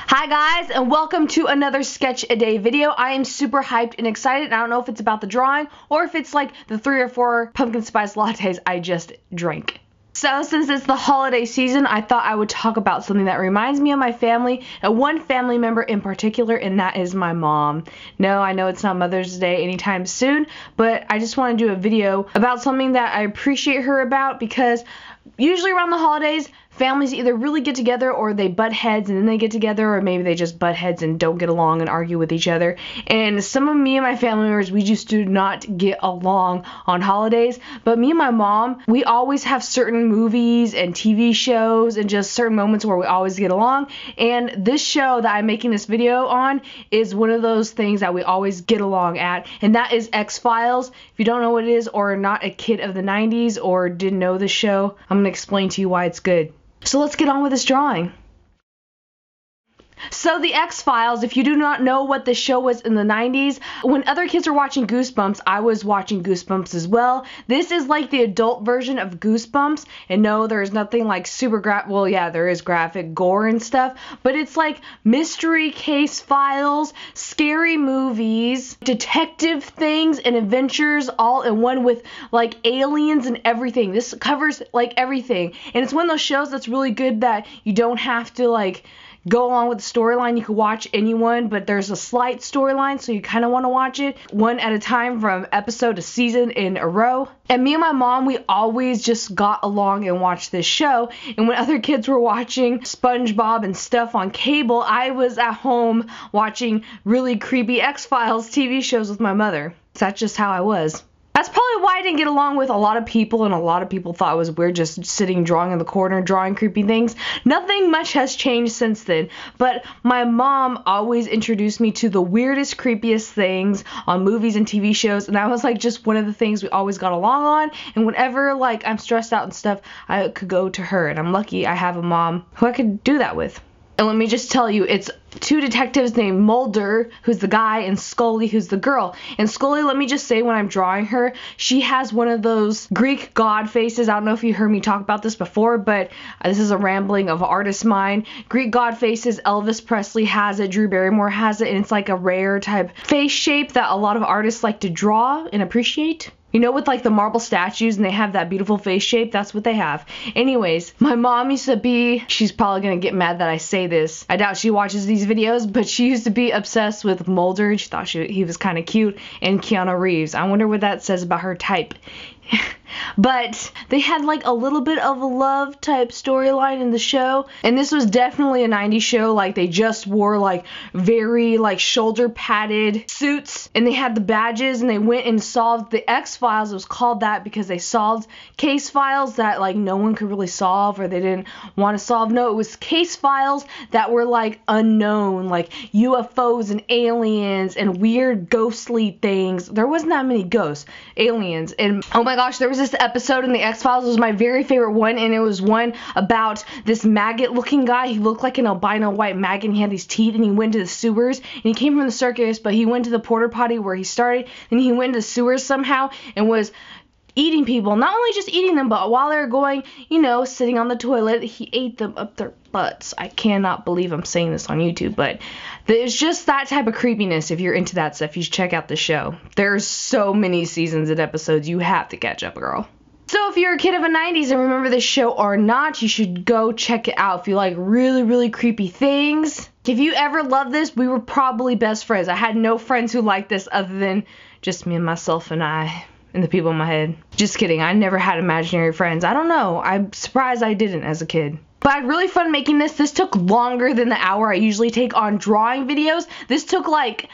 Hi guys, and welcome to another Sketch a Day video. I am super hyped and excited. I don't know if it's about the drawing or if it's like the 3 or 4 pumpkin spice lattes I just drank. So since it's the holiday season, I thought I would talk about something that reminds me of my family, and one family member in particular, and that is my mom. No, I know it's not Mother's Day anytime soon, but I just want to do a video about something that I appreciate her about, because usually around the holidays, families either really get together or they butt heads and then they get together, or maybe they just butt heads and don't get along and argue with each other. And some of me and my family members, we just do not get along on holidays. But me and my mom, we always have certain movies and TV shows and just certain moments where we always get along. And this show that I'm making this video on is one of those things that we always get along at, and that is X-Files. If you don't know what it is, or not a kid of the 90s, or didn't know the show, I'm going to explain to you why it's good. So let's get on with this drawing. So the X-Files, if you do not know what the show was in the 90s, when other kids were watching Goosebumps, I was watching Goosebumps as well. This is like the adult version of Goosebumps, and no, there's nothing like super well, yeah, there is graphic gore and stuff, but it's like mystery case files, scary movies, detective things, and adventures all in one, with like aliens and everything. This covers like everything, and it's one of those shows that's really good that you don't have to like go along with the storyline. You can watch anyone, but there's a slight storyline, so you kind of want to watch it one at a time from episode to season in a row. And me and my mom, we always just got along and watched this show. And when other kids were watching SpongeBob and stuff on cable, I was at home watching really creepy X-Files TV shows with my mother. That's just how I was. That's probably why I didn't get along with a lot of people, and a lot of people thought it was weird just sitting drawing in the corner, drawing creepy things. Nothing much has changed since then, but my mom always introduced me to the weirdest, creepiest things on movies and TV shows, and that was like just one of the things we always got along on. And whenever like I'm stressed out and stuff, I could go to her, and I'm lucky I have a mom who I could do that with. And let me just tell you, it's 2 detectives named Mulder, who's the guy, and Scully, who's the girl. And Scully, let me just say, when I'm drawing her, she has one of those Greek god faces. I don't know if you heard me talk about this before, but this is a rambling of artist mine. Greek god faces, Elvis Presley has it, Drew Barrymore has it, and it's like a rare type face shape that a lot of artists like to draw and appreciate. You know, with like the marble statues and they have that beautiful face shape, that's what they have. Anyways, my mom used to be, she's probably gonna get mad that I say this, I doubt she watches these videos, but she used to be obsessed with Mulder. She thought he was kind of cute, and Keanu Reeves. I wonder what that says about her type. But they had like a little bit of a love type storyline in the show, and this was definitely a 90s show. Like, they just wore like very like shoulder padded suits, and they had the badges, and they went and solved the X-Files. It was called that because they solved case files that like no one could really solve, or they didn't want to solve. No, it was case files that were like unknown, like UFOs and aliens and weird ghostly things. There wasn't that many ghosts, aliens, and oh my gosh, there was this episode in the X-Files. It was my very favorite one, and it was one about this maggot looking guy. He looked like an albino white maggot, and he had these teeth, and he went to the sewers, and he came from the circus, but he went to the porta potty where he started, and he went to the sewers somehow and was eating people. Not only just eating them, but while they were going, you know, sitting on the toilet, he ate them up their butts. I cannot believe I'm saying this on YouTube, but there's just that type of creepiness. If you're into that stuff, you should check out the show. There's so many seasons and episodes. You have to catch up, girl. So if you're a kid of the 90s and remember this show or not, you should go check it out if you like really, really creepy things. If you ever loved this, we were probably best friends. I had no friends who liked this other than just me and myself and I and the people in my head. Just kidding. I never had imaginary friends. I don't know. I'm surprised I didn't as a kid. But I had really fun making this. This took longer than the hour I usually take on drawing videos. This took like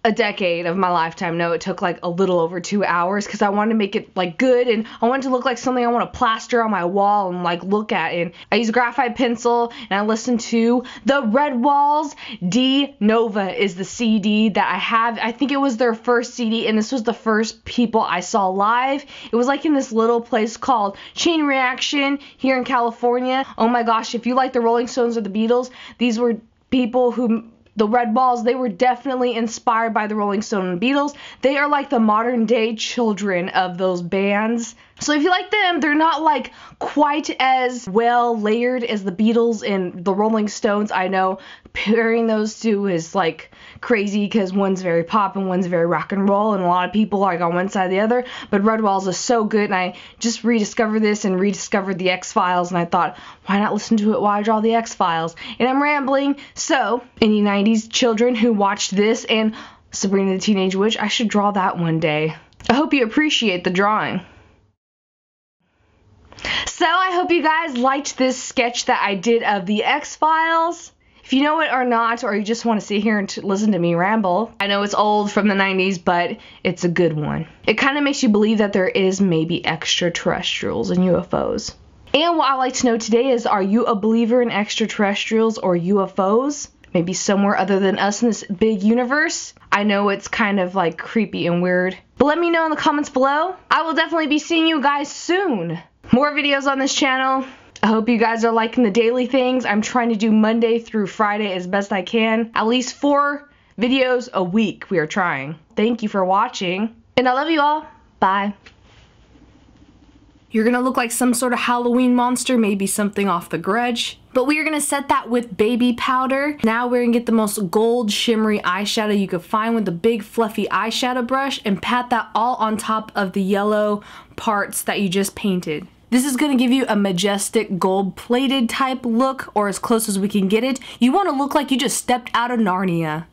a decade of my lifetime. No, it took like a little over 2 hours because I wanted to make it like good, and I wanted to look like something I want to plaster on my wall and like look at. And I used graphite pencil, and I listened to the Red Walls. D Nova is the CD that I have. I think it was their first CD, and this was the first people I saw live. It was like in this little place called Chain Reaction here in California. Oh my gosh, if you like the Rolling Stones or the Beatles, these were people who the red balls, they were definitely inspired by the Rolling Stones and Beatles. They are like the modern day children of those bands. So if you like them, they're not like quite as well layered as the Beatles and the Rolling Stones. I know pairing those two is like crazy because one's very pop and one's very rock and roll, and a lot of people are like on one side or the other. But Red Walls is so good, and I just rediscovered this and rediscovered the X-Files, and I thought, why not listen to it while I draw the X-Files? And I'm rambling. So any 90s children who watched this and Sabrina the Teenage Witch, I should draw that one day. I hope you appreciate the drawing. So I hope you guys liked this sketch that I did of the X-Files. If you know it or not, or you just want to sit here and listen to me ramble, I know it's old from the 90s, but it's a good one. It kind of makes you believe that there is maybe extraterrestrials and UFOs. And what I'd like to know today is, are you a believer in extraterrestrials or UFOs? Maybe somewhere other than us in this big universe? I know it's kind of like creepy and weird, but let me know in the comments below. I will definitely be seeing you guys soon. More videos on this channel. I hope you guys are liking the daily things. I'm trying to do Monday through Friday as best I can. At least 4 videos a week we are trying. Thank you for watching, and I love you all. Bye. You're gonna look like some sort of Halloween monster, maybe something off The Grudge. But we are gonna set that with baby powder. Now we're gonna get the most gold shimmery eyeshadow you could find with a big fluffy eyeshadow brush and pat that all on top of the yellow parts that you just painted. This is going to give you a majestic gold-plated type look, or as close as we can get it. You want to look like you just stepped out of Narnia.